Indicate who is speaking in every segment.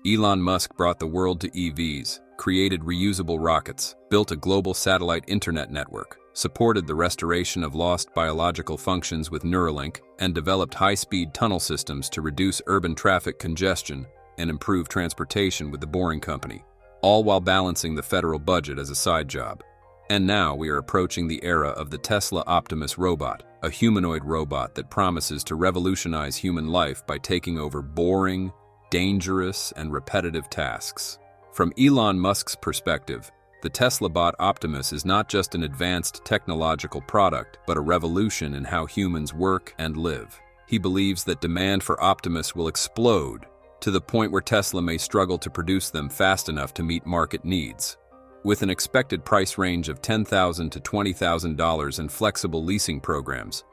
Speaker 1: Elon Musk brought the world to EVs, created reusable rockets, built a global satellite internet network, supported the restoration of lost biological functions with Neuralink, and developed high-speed tunnel systems to reduce urban traffic congestion and improve transportation with the Boring Company, all while balancing the federal budget as a side job. And now we are approaching the era of the Tesla Optimus robot, a humanoid robot that promises to revolutionize human life by taking over boring, dangerous, and repetitive tasks. From Elon Musk's perspective, the Tesla Bot Optimus is not just an advanced technological product, but a revolution in how humans work and live. He believes that demand for Optimus will explode to the point where Tesla may struggle to produce them fast enough to meet market needs. With an expected price range of $10,000 to $20,000 and flexible leasing programs,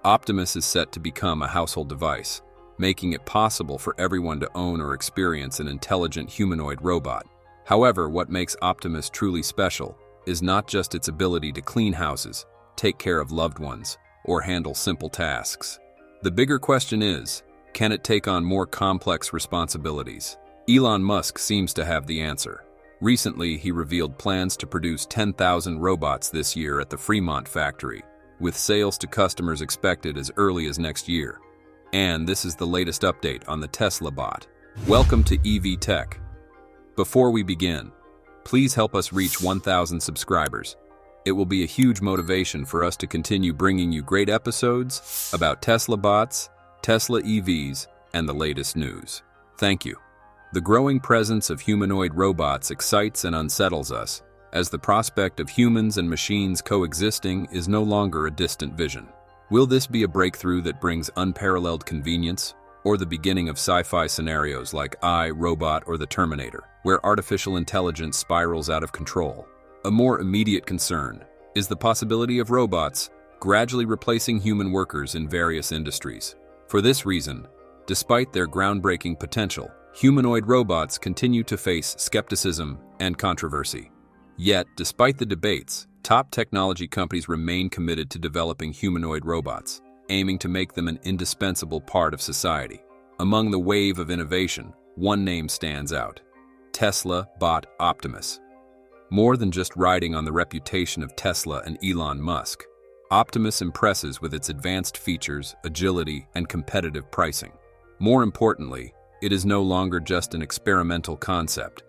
Speaker 1: Optimus is set to become a household device, making it possible for everyone to own or experience an intelligent humanoid robot. However, what makes Optimus truly special is not just its ability to clean houses, take care of loved ones, or handle simple tasks. The bigger question is, can it take on more complex responsibilities? Elon Musk seems to have the answer. Recently, he revealed plans to produce 10,000 robots this year at the Fremont factory, with sales to customers expected as early as next year. And this is the latest update on the Tesla Bot. Welcome to evtech. Before we begin, please help us reach 1,000 subscribers. It will be a huge motivation for us to continue bringing you great episodes about Tesla bots, Tesla EVs, and the latest news. Thank you. The growing presence of humanoid robots excites and unsettles us, as the prospect of humans and machines coexisting is no longer a distant vision. Will this be a breakthrough that brings unparalleled convenience, or the beginning of sci-fi scenarios like I, Robot, or the Terminator, where artificial intelligence spirals out of control? A more immediate concern is the possibility of robots gradually replacing human workers in various industries. For this reason, despite their groundbreaking potential, humanoid robots continue to face skepticism and controversy. Yet, despite the debates, top technology companies remain committed to developing humanoid robots, aiming to make them an indispensable part of society. Among the wave of innovation, one name stands out: Tesla Bot Optimus. More than just riding on the reputation of Tesla and Elon Musk, Optimus impresses with its advanced features, agility, and competitive pricing. More importantly, it is no longer just an experimental concept.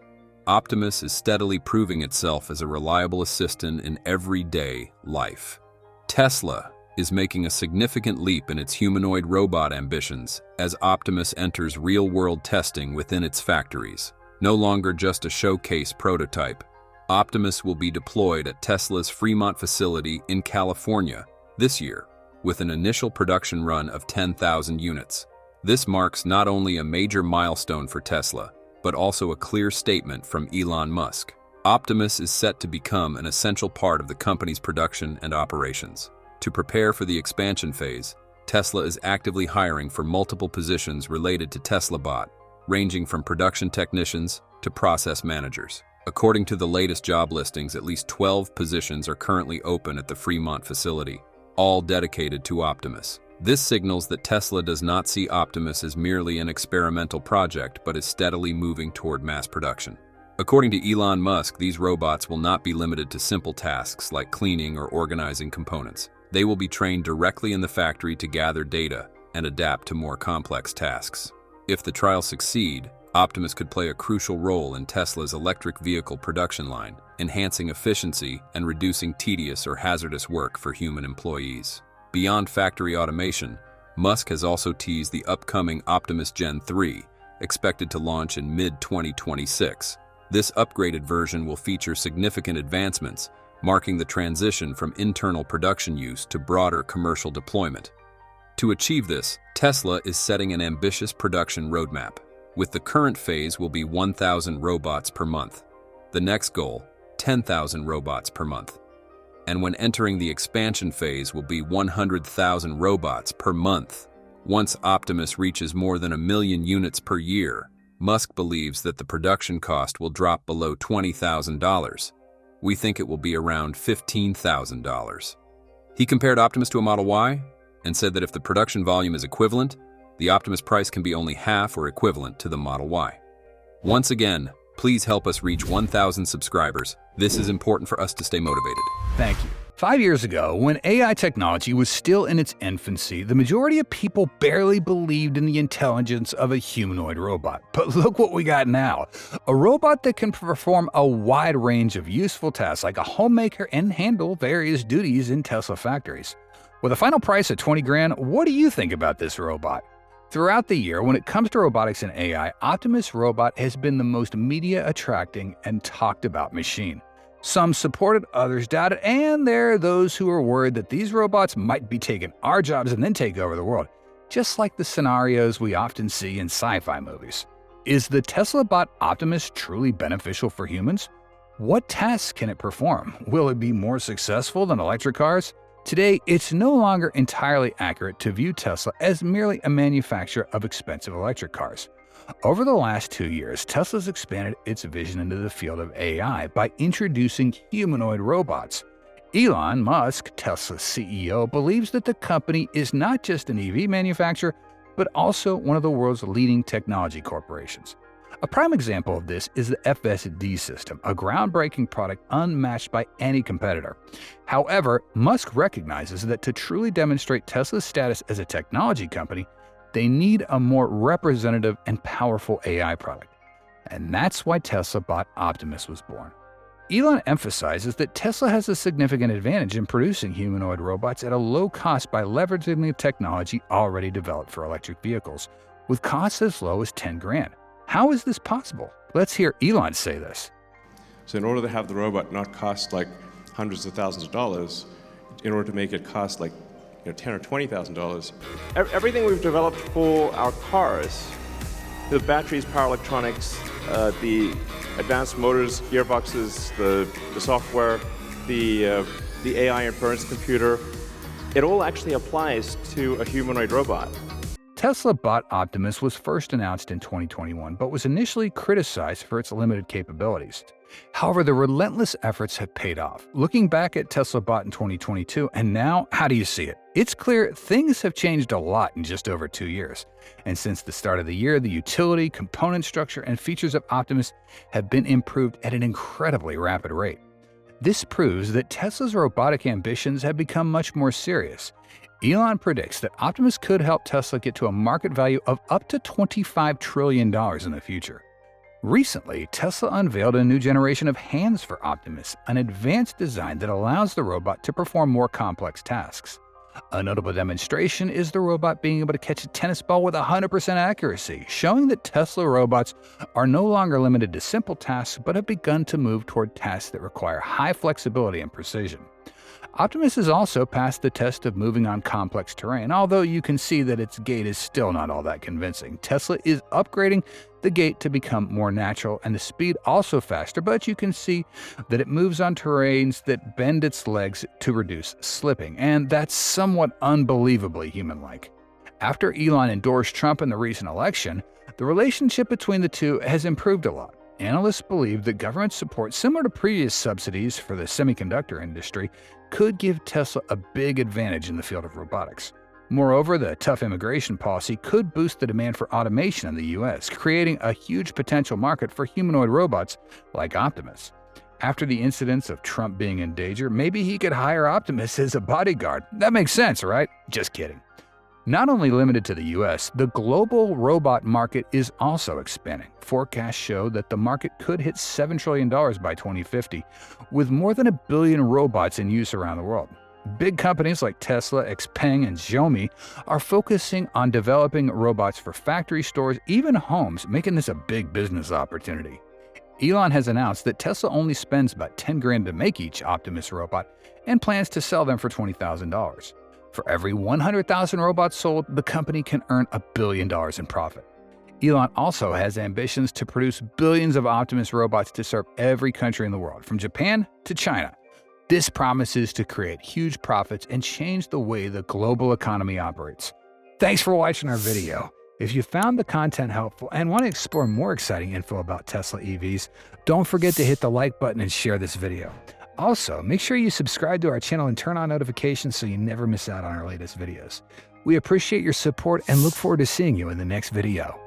Speaker 1: Optimus is steadily proving itself as a reliable assistant in everyday life. Tesla is making a significant leap in its humanoid robot ambitions as Optimus enters real-world testing within its factories. No longer just a showcase prototype, Optimus will be deployed at Tesla's Fremont facility in California this year, with an initial production run of 10,000 units. This marks not only a major milestone for Tesla, but also a clear statement from Elon Musk. Optimus is set to become an essential part of the company's production and operations. To prepare for the expansion phase, Tesla is actively hiring for multiple positions related to Tesla Bot, ranging from production technicians to process managers. According to the latest job listings, at least 12 positions are currently open at the Fremont facility, all dedicated to Optimus. This signals that Tesla does not see Optimus as merely an experimental project, but is steadily moving toward mass production. According to Elon Musk, these robots will not be limited to simple tasks like cleaning or organizing components. They will be trained directly in the factory to gather data and adapt to more complex tasks. If the trials succeed, Optimus could play a crucial role in Tesla's electric vehicle production line, enhancing efficiency and reducing tedious or hazardous work for human employees. Beyond factory automation, Musk has also teased the upcoming Optimus Gen 3, expected to launch in mid-2026. This upgraded version will feature significant advancements, marking the transition from internal production use to broader commercial deployment. To achieve this, Tesla is setting an ambitious production roadmap. With the current phase will be 1,000 robots per month. The next goal, 10,000 robots per month. And when entering the expansion phase will be 100,000 robots per month. Once Optimus reaches more than 1 million units per year, Musk believes that the production cost will drop below $20,000. We think it will be around $15,000. He compared Optimus to a Model Y and said that if the production volume is equivalent, the Optimus price can be only half or equivalent to the Model Y. Once again, please help us reach 1,000 subscribers. This is important for us to stay motivated.
Speaker 2: Thank you. 5 years ago, when AI technology was still in its infancy, the majority of people barely believed in the intelligence of a humanoid robot. But look what we got now. A robot that can perform a wide range of useful tasks like a homemaker and handle various duties in Tesla factories. With a final price of 20 grand, what do you think about this robot? Throughout the year, when it comes to robotics and AI, Optimus Robot has been the most media-attracting and talked-about machine. Some supported, others doubted, and there are those who are worried that these robots might be taking our jobs and then take over the world, just like the scenarios we often see in sci-fi movies. Is the Tesla Bot Optimus truly beneficial for humans? What tasks can it perform? Will it be more successful than electric cars? Today, it's no longer entirely accurate to view Tesla as merely a manufacturer of expensive electric cars. Over the last 2 years, Tesla's expanded its vision into the field of AI by introducing humanoid robots. Elon Musk, Tesla's CEO, believes that the company is not just an EV manufacturer, but also one of the world's leading technology corporations. A prime example of this is the FSD system, a groundbreaking product unmatched by any competitor. However, Musk recognizes that to truly demonstrate Tesla's status as a technology company, they need a more representative and powerful AI product. And that's why Tesla Bot Optimus was born. Elon emphasizes that Tesla has a significant advantage in producing humanoid robots at a low cost by leveraging the technology already developed for electric vehicles, with costs as low as 10 grand. How is this possible? Let's hear Elon say this.
Speaker 3: So in order to have the robot not cost like hundreds of thousands of dollars, in order to make it cost like $10,000 or $20,000.
Speaker 4: Everything we've developed for our cars, the batteries, power electronics, the advanced motors, gearboxes, the software, the AI inference computer, it all actually applies to a humanoid robot.
Speaker 2: Tesla Bot Optimus was first announced in 2021, but was initially criticized for its limited capabilities. However, the relentless efforts have paid off. Looking back at Tesla Bot in 2022, and now, how do you see it? It's clear things have changed a lot in just over 2 years. And since the start of the year, the utility, component structure, and features of Optimus have been improved at an incredibly rapid rate. This proves that Tesla's robotic ambitions have become much more serious. Elon predicts that Optimus could help Tesla get to a market value of up to $25 trillion in the future. Recently, Tesla unveiled a new generation of hands for Optimus, an advanced design that allows the robot to perform more complex tasks. A notable demonstration is the robot being able to catch a tennis ball with 100% accuracy, showing that Tesla robots are no longer limited to simple tasks but have begun to move toward tasks that require high flexibility and precision. Optimus has also passed the test of moving on complex terrain, although you can see that its gait is still not all that convincing. Tesla is upgrading the gait to become more natural and the speed also faster, but you can see that it moves on terrains that bend its legs to reduce slipping, and that's somewhat unbelievably human-like. After Elon endorsed Trump in the recent election, the relationship between the two has improved a lot. Analysts believe that government support, similar to previous subsidies for the semiconductor industry, could give Tesla a big advantage in the field of robotics. Moreover, the tough immigration policy could boost the demand for automation in the U.S., creating a huge potential market for humanoid robots like Optimus. After the incidents of Trump being in danger, maybe he could hire Optimus as a bodyguard. That makes sense, right? Just kidding. Not only limited to the US, the global robot market is also expanding. Forecasts show that the market could hit $7 trillion by 2050, with more than 1 billion robots in use around the world. Big companies like Tesla, XPeng, and Xiaomi are focusing on developing robots for factory stores, even homes, making this a big business opportunity. Elon has announced that Tesla only spends about 10 grand to make each Optimus robot and plans to sell them for $20,000. For every 100,000 robots sold, the company can earn $1 billion in profit. Elon also has ambitions to produce billions of Optimus robots to serve every country in the world, from Japan to China. This promises to create huge profits and change the way the global economy operates. Thanks for watching our video. If you found the content helpful and want to explore more exciting info about Tesla EVs, don't forget to hit the like button and share this video. Also, make sure you subscribe to our channel and turn on notifications so you never miss out on our latest videos. We appreciate your support and look forward to seeing you in the next video.